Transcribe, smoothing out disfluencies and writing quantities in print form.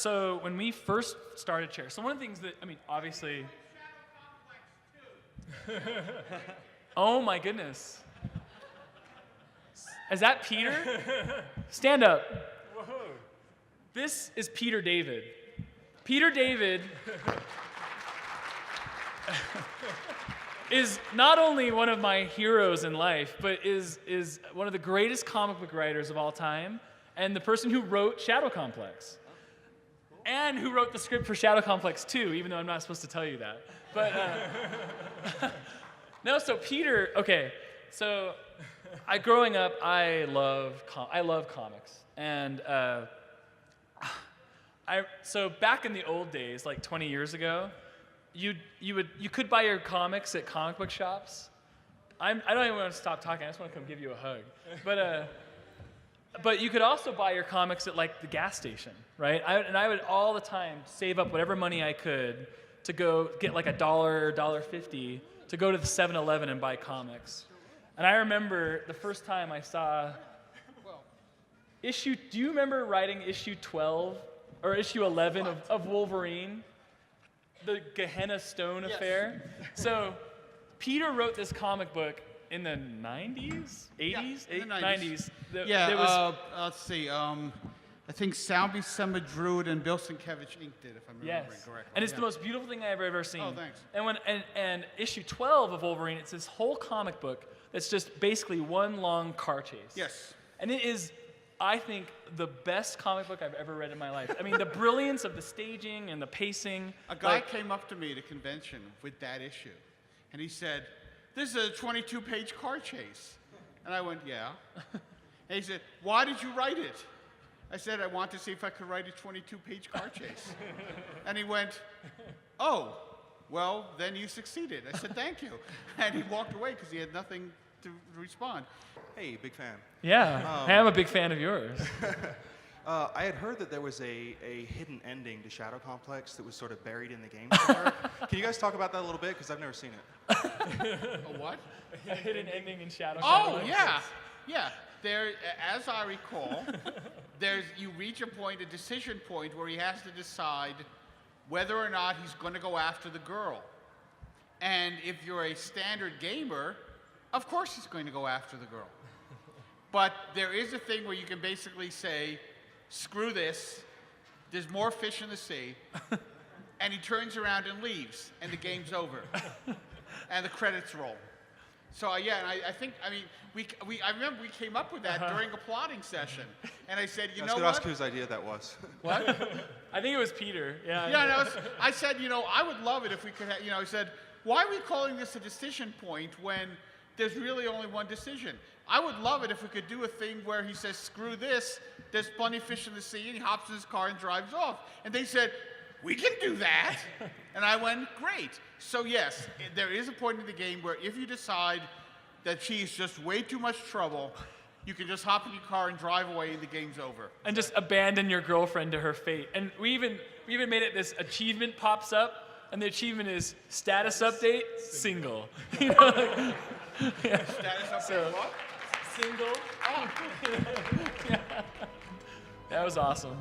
so when we first started Chair, so one of the things that, I mean, obviously... Oh my goodness. Is that Peter? Stand up. Whoa. This is Peter David. Peter David is not only one of my heroes in life, but is one of the greatest comic book writers of all time, and the person who wrote Shadow Complex. And who wrote the script for Shadow Complex 2, even though I'm not supposed to tell you that. But, no, so Peter, okay, so growing up, I love comics. And so back in the old days, like 20 years ago, you could buy your comics at comic book shops. I don't even want to stop talking. I just want to come give you a hug. But you could also buy your comics at like the gas station, right? I would all the time save up whatever money I could to go get like $1 or $1.50 to go to the 7-Eleven and buy comics. And I remember the first time I saw issue. Do you remember writing issue 12 or issue 11 of Wolverine? The Gehenna Stone affair. So Peter wrote this comic book in the 90s? 80s? Yeah, in the 90s. Let's see. I think Salvi Sema drew it and Bill Sienkiewicz inked it, if I'm remembering correctly. And it's the most beautiful thing I've ever seen. Oh, thanks. And issue 12 of Wolverine, it's this whole comic book that's just basically one long car chase. Yes. And it is, I think, the best comic book I've ever read in my life. I mean, the brilliance of the staging and the pacing. A guy came up to me at a convention with that issue, and he said, "This is a 22-page car chase." And I went, "Yeah." And he said, "Why did you write it?" I said, "I want to see if I could write a 22-page car chase." And he went, "Oh, well, then you succeeded." I said, "Thank you." And he walked away because he had nothing to respond. Hey, big fan. Yeah, I'm a big fan of yours. I had heard that there was a hidden ending to Shadow Complex that was sort of buried in the game somewhere. Can you guys talk about that a little bit? Because I've never seen it. A what? A hidden ending in Shadow Oh, Complex. yeah. There, as I recall, you reach a decision point where he has to decide whether or not he's going to go after the girl. And if you're a standard gamer, of course he's going to go after the girl. But there is a thing where you can basically say, "Screw this, there's more fish in the sea," and he turns around and leaves, and the game's over. And the credits roll. So yeah, and I remember we came up with that during a plotting session, and I said, you know what? I was going to ask whose idea that was. What? I think it was Peter. Yeah. Yeah, no, I said, I would love it if we could have, I said, why are we calling this a decision point when there's really only one decision? I would love it if we could do a thing where he says, "Screw this, there's plenty of fish in the sea," and he hops in his car and drives off. And they said, "We can do that." And I went, "Great." So yes, there is a point in the game where if you decide that she's just way too much trouble, you can just hop in your car and drive away and the game's over. And just abandon your girlfriend to her fate. And we even made it, this achievement pops up, and the achievement is status update, single. Status update what? Single. Oh. Yeah. That was awesome.